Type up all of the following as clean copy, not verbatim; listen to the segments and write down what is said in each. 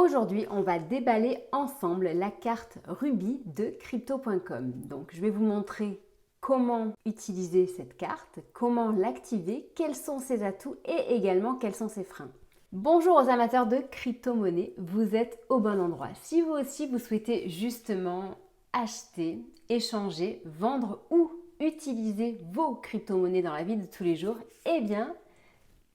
Aujourd'hui, on va déballer ensemble la carte Ruby de Crypto.com. Donc, je vais vous montrer comment utiliser cette carte, comment l'activer, quels sont ses atouts et également quels sont ses freins. Bonjour aux amateurs de crypto-monnaie, vous êtes au bon endroit. Si vous aussi vous souhaitez justement acheter, échanger, vendre ou utiliser vos crypto-monnaies dans la vie de tous les jours, eh bien,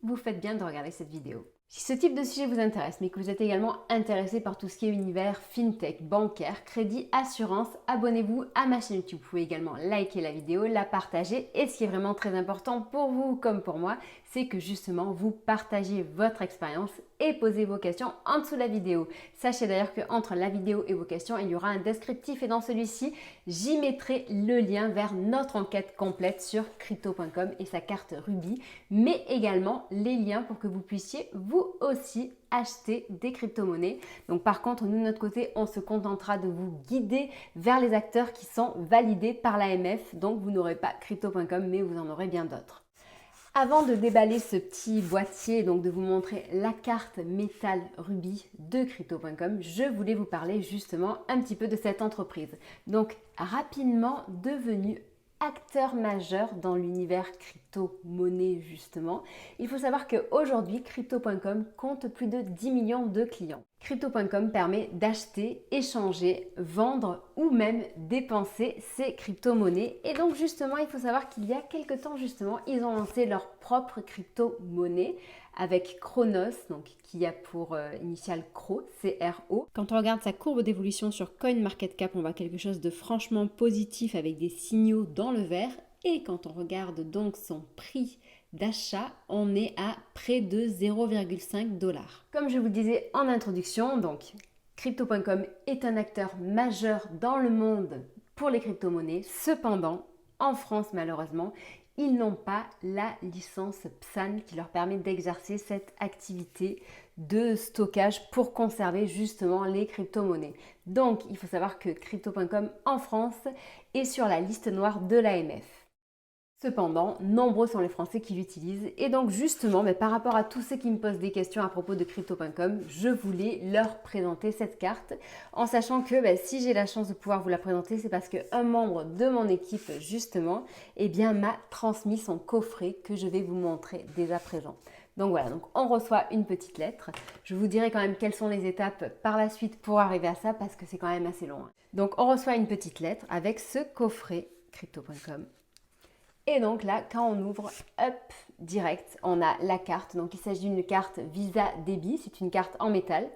vous faites bien de regarder cette vidéo. Si ce type de sujet vous intéresse, mais que vous êtes également intéressé par tout ce qui est univers fintech, bancaire, crédit, assurance, abonnez-vous à ma chaîne YouTube. Vous pouvez également liker la vidéo, la partager et ce qui est vraiment très important pour vous comme pour moi, c'est que justement vous partagez votre expérience et posez vos questions en dessous de la vidéo. Sachez d'ailleurs qu'entre la vidéo et vos questions, il y aura un descriptif et dans celui-ci, j'y mettrai le lien vers notre enquête complète sur crypto.com et sa carte Ruby, mais également les liens pour que vous puissiez vous aussi acheter des crypto-monnaies. Donc par contre, nous de notre côté, on se contentera de vous guider vers les acteurs qui sont validés par l'AMF. Donc vous n'aurez pas crypto.com, mais vous en aurez bien d'autres. Avant de déballer ce petit boîtier, donc de vous montrer la carte métal Ruby de Crypto.com, je voulais vous parler justement un petit peu de cette entreprise. Donc rapidement devenue acteur majeur dans l'univers crypto-monnaie justement. Il faut savoir qu'aujourd'hui, Crypto.com compte plus de 10 millions de clients. Crypto.com permet d'acheter, échanger, vendre ou même dépenser ces crypto-monnaies. Et donc justement, il faut savoir qu'il y a quelques temps justement, ils ont lancé leur propre crypto-monnaie avec Cronos, donc qui a pour initiale CRO, C-R-O. Quand on regarde sa courbe d'évolution sur CoinMarketCap, on voit quelque chose de franchement positif avec des signaux dans le vert. Et quand on regarde donc son prix d'achat, on est à près de 0,5 $. Comme je vous le disais en introduction, donc Crypto.com est un acteur majeur dans le monde pour les crypto-monnaies. Cependant, en France malheureusement, ils n'ont pas la licence PSAN qui leur permet d'exercer cette activité de stockage pour conserver justement les crypto-monnaies. Donc, il faut savoir que Crypto.com en France est sur la liste noire de l'AMF. Cependant, nombreux sont les Français qui l'utilisent et donc justement, par rapport à tous ceux qui me posent des questions à propos de Crypto.com, je voulais leur présenter cette carte en sachant que si j'ai la chance de pouvoir vous la présenter, c'est parce qu'un membre de mon équipe justement m'a transmis son coffret que je vais vous montrer dès à présent. Donc voilà, donc on reçoit une petite lettre. Je vous dirai quand même quelles sont les étapes par la suite pour arriver à ça parce que c'est quand même assez long. Donc on reçoit une petite lettre avec ce coffret Crypto.com. Et donc là, quand on ouvre, hop, direct, on a la carte. Donc il s'agit d'une carte Visa Débit, c'est une carte en métal.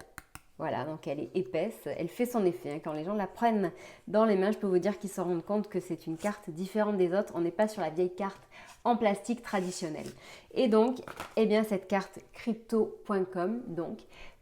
Voilà, donc elle est épaisse, elle fait son effet. Quand les gens la prennent dans les mains, je peux vous dire qu'ils se rendent compte que c'est une carte différente des autres. On n'est pas sur la vieille carte en plastique traditionnelle. Et donc, cette carte Crypto.com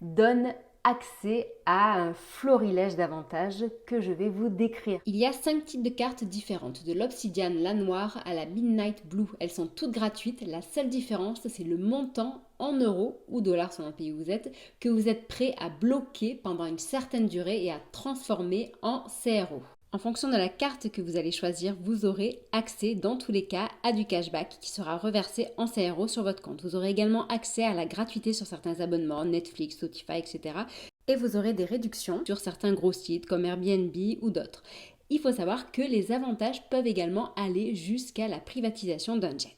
donne accès à un florilège d'avantages que je vais vous décrire. Il y a 5 types de cartes différentes, de l'obsidiane, la noire à la midnight blue. Elles sont toutes gratuites. La seule différence, c'est le montant en euros ou dollars selon le pays où vous êtes, que vous êtes prêt à bloquer pendant une certaine durée et à transformer en CRO. En fonction de la carte que vous allez choisir, vous aurez accès dans tous les cas à du cashback qui sera reversé en CRO sur votre compte. Vous aurez également accès à la gratuité sur certains abonnements, Netflix, Spotify, etc. Et vous aurez des réductions sur certains gros sites comme Airbnb ou d'autres. Il faut savoir que les avantages peuvent également aller jusqu'à la privatisation d'un jet.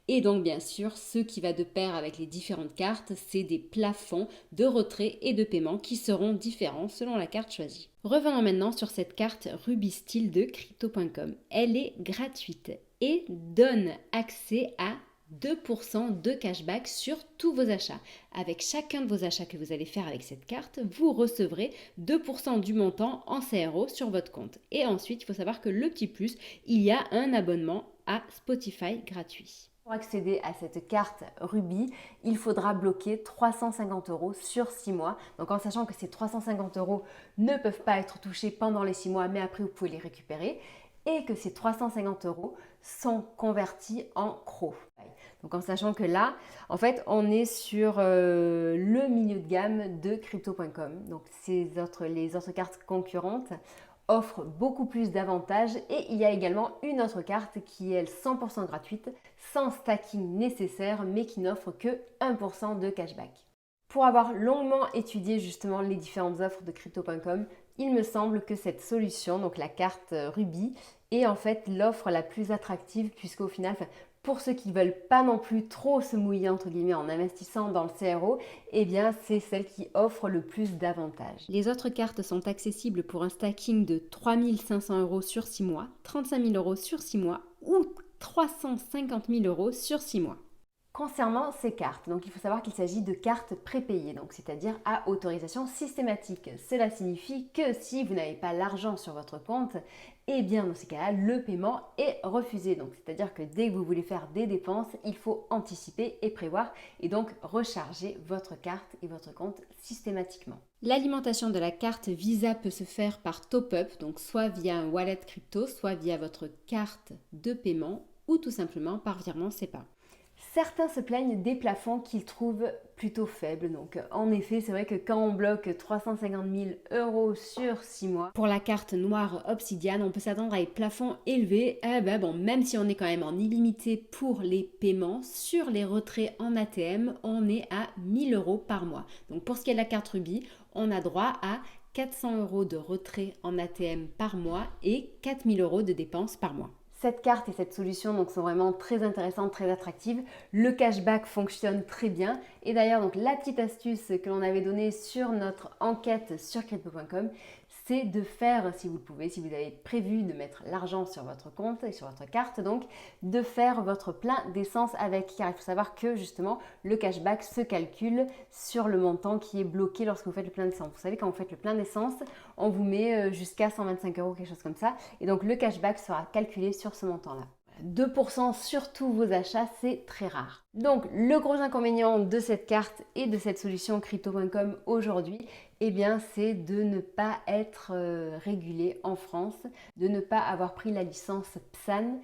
Et donc bien sûr, ce qui va de pair avec les différentes cartes, c'est des plafonds de retrait et de paiement qui seront différents selon la carte choisie. Revenons maintenant sur cette carte Ruby Style de Crypto.com. Elle est gratuite et donne accès à 2% de cashback sur tous vos achats. Avec chacun de vos achats que vous allez faire avec cette carte, vous recevrez 2% du montant en CRO sur votre compte. Et ensuite, il faut savoir que le petit plus, il y a un abonnement à Spotify gratuit. Pour accéder à cette carte Ruby, il faudra bloquer 350 € sur 6 mois. Donc en sachant que ces 350 € ne peuvent pas être touchés pendant les 6 mois, mais après vous pouvez les récupérer. Et que ces 350 € sont convertis en CRO. Donc en sachant que là, en fait, on est sur le milieu de gamme de Crypto.com. Donc les autres cartes concurrentes offre beaucoup plus d'avantages et il y a également une autre carte qui est 100% gratuite, sans stacking nécessaire mais qui n'offre que 1% de cashback. Pour avoir longuement étudié justement les différentes offres de crypto.com, il me semble que cette solution, donc la carte Ruby, est en fait l'offre la plus attractive puisqu'au final, pour ceux qui ne veulent pas non plus trop se mouiller entre guillemets en investissant dans le CRO, eh bien c'est celle qui offre le plus d'avantages. Les autres cartes sont accessibles pour un stacking de 3 500 € sur 6 mois, 35 000 € sur 6 mois ou 350 000 € sur 6 mois. Concernant ces cartes, donc il faut savoir qu'il s'agit de cartes prépayées, donc c'est-à-dire à autorisation systématique. Cela signifie que si vous n'avez pas l'argent sur votre compte, eh bien dans ces cas-là, le paiement est refusé. Donc c'est-à-dire que dès que vous voulez faire des dépenses, il faut anticiper et prévoir et donc recharger votre carte et votre compte systématiquement. L'alimentation de la carte Visa peut se faire par top-up, donc soit via un wallet crypto, soit via votre carte de paiement ou tout simplement par virement SEPA. Certains se plaignent des plafonds qu'ils trouvent plutôt faibles. Donc en effet, c'est vrai que quand on bloque 350 000 € sur 6 mois, pour la carte noire Obsidian, on peut s'attendre à des plafonds élevés. Même si on est quand même en illimité pour les paiements, sur les retraits en ATM, on est à 1 000 € par mois. Donc pour ce qui est de la carte Ruby, on a droit à 400 € de retrait en ATM par mois et 4 000 € de dépenses par mois. Cette carte et cette solution donc, sont vraiment très intéressantes, très attractives. Le cashback fonctionne très bien. Et d'ailleurs, donc, la petite astuce que l'on avait donnée sur notre enquête sur crypto.com, c'est de faire, si vous le pouvez, si vous avez prévu de mettre l'argent sur votre compte et sur votre carte, donc de faire votre plein d'essence avec. Car il faut savoir que justement, le cashback se calcule sur le montant qui est bloqué lorsque vous faites le plein d'essence. Vous savez, quand vous faites le plein d'essence, on vous met jusqu'à 125 €, quelque chose comme ça. Et donc, le cashback sera calculé sur ce montant-là. 2% sur tous vos achats, c'est très rare. Donc, le gros inconvénient de cette carte et de cette solution crypto.com aujourd'hui, eh bien, c'est de ne pas être régulé en France, de ne pas avoir pris la licence PSAN.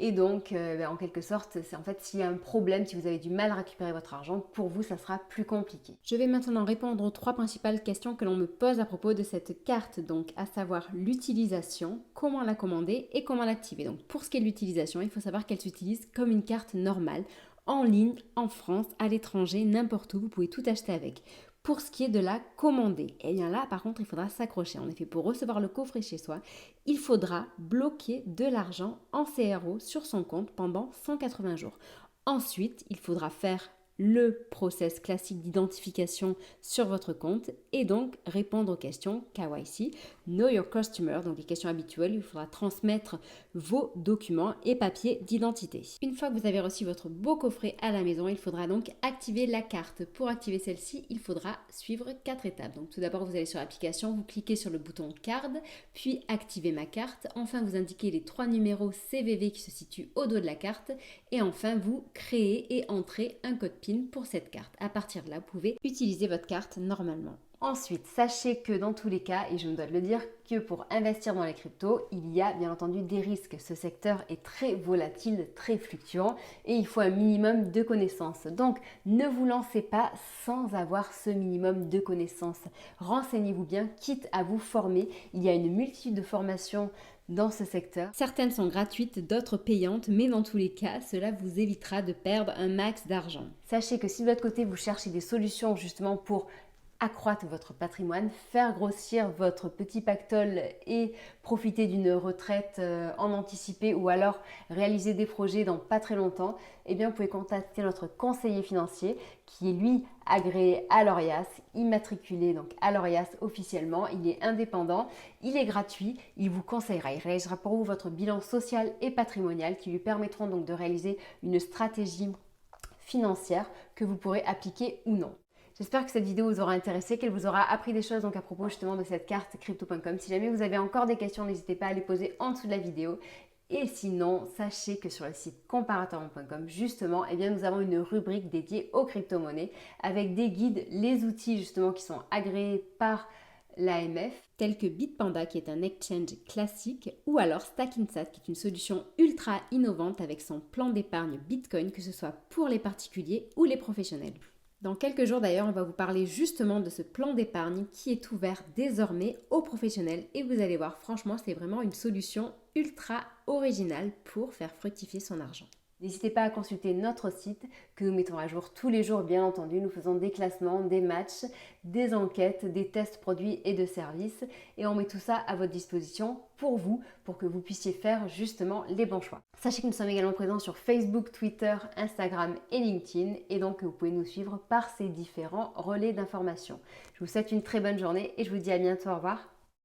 Et donc, en quelque sorte, c'est en fait s'il y a un problème, si vous avez du mal à récupérer votre argent, pour vous, ça sera plus compliqué. Je vais maintenant répondre aux 3 principales questions que l'on me pose à propos de cette carte, donc à savoir l'utilisation, comment la commander et comment l'activer. Donc, pour ce qui est de l'utilisation, il faut savoir qu'elle s'utilise comme une carte normale, en ligne, en France, à l'étranger, n'importe où, vous pouvez tout acheter avec. Pour ce qui est de la commander, eh bien là par contre il faudra s'accrocher. En effet, pour recevoir le coffret chez soi, il faudra bloquer de l'argent en CRO sur son compte pendant 180 jours. Ensuite, il faudra faire le process classique d'identification sur votre compte et donc répondre aux questions KYC, Know Your Customer, donc les questions habituelles. Il faudra transmettre vos documents et papiers d'identité. Une fois que vous avez reçu votre beau coffret à la maison, il faudra donc activer la carte. Pour activer celle-ci, il faudra suivre 4 étapes. Donc tout d'abord, vous allez sur l'application, vous cliquez sur le bouton Card, puis activer ma carte. Enfin, vous indiquez les 3 numéros CVV qui se situent au dos de la carte. Et enfin, vous créez et entrez un code PIN pour cette carte. À partir de là, vous pouvez utiliser votre carte normalement. Ensuite, sachez que dans tous les cas, et je me dois de le dire, que pour investir dans les cryptos, il y a bien entendu des risques. Ce secteur est très volatile, très fluctuant et il faut un minimum de connaissances. Donc, ne vous lancez pas sans avoir ce minimum de connaissances. Renseignez-vous bien, quitte à vous former. Il y a une multitude de formations dans ce secteur. Certaines sont gratuites, d'autres payantes, mais dans tous les cas, cela vous évitera de perdre un max d'argent. Sachez que si de votre côté, vous cherchez des solutions justement pour accroître votre patrimoine, faire grossir votre petit pactole et profiter d'une retraite en anticipé ou alors réaliser des projets dans pas très longtemps, eh bien vous pouvez contacter notre conseiller financier qui est lui agréé à l'Orias, immatriculé donc à l'Orias officiellement, il est indépendant, il est gratuit, il vous conseillera, il réalisera pour vous votre bilan social et patrimonial qui lui permettront donc de réaliser une stratégie financière que vous pourrez appliquer ou non. J'espère que cette vidéo vous aura intéressé, qu'elle vous aura appris des choses donc à propos justement de cette carte crypto.com. Si jamais vous avez encore des questions, n'hésitez pas à les poser en dessous de la vidéo. Et sinon, sachez que sur le site comparatormonde.com, justement, eh bien, nous avons une rubrique dédiée aux crypto-monnaies avec des guides, les outils justement qui sont agréés par l'AMF, tels que Bitpanda qui est un exchange classique ou alors Stackinsat qui est une solution ultra innovante avec son plan d'épargne Bitcoin, que ce soit pour les particuliers ou les professionnels. Dans quelques jours d'ailleurs, on va vous parler justement de ce plan d'épargne qui est ouvert désormais aux professionnels et vous allez voir, franchement, c'est vraiment une solution ultra originale pour faire fructifier son argent. N'hésitez pas à consulter notre site que nous mettons à jour tous les jours, bien entendu. Nous faisons des classements, des matchs, des enquêtes, des tests produits et de services. Et on met tout ça à votre disposition pour vous, pour que vous puissiez faire justement les bons choix. Sachez que nous sommes également présents sur Facebook, Twitter, Instagram et LinkedIn. Et donc, vous pouvez nous suivre par ces différents relais d'information. Je vous souhaite une très bonne journée et je vous dis à bientôt. Au revoir.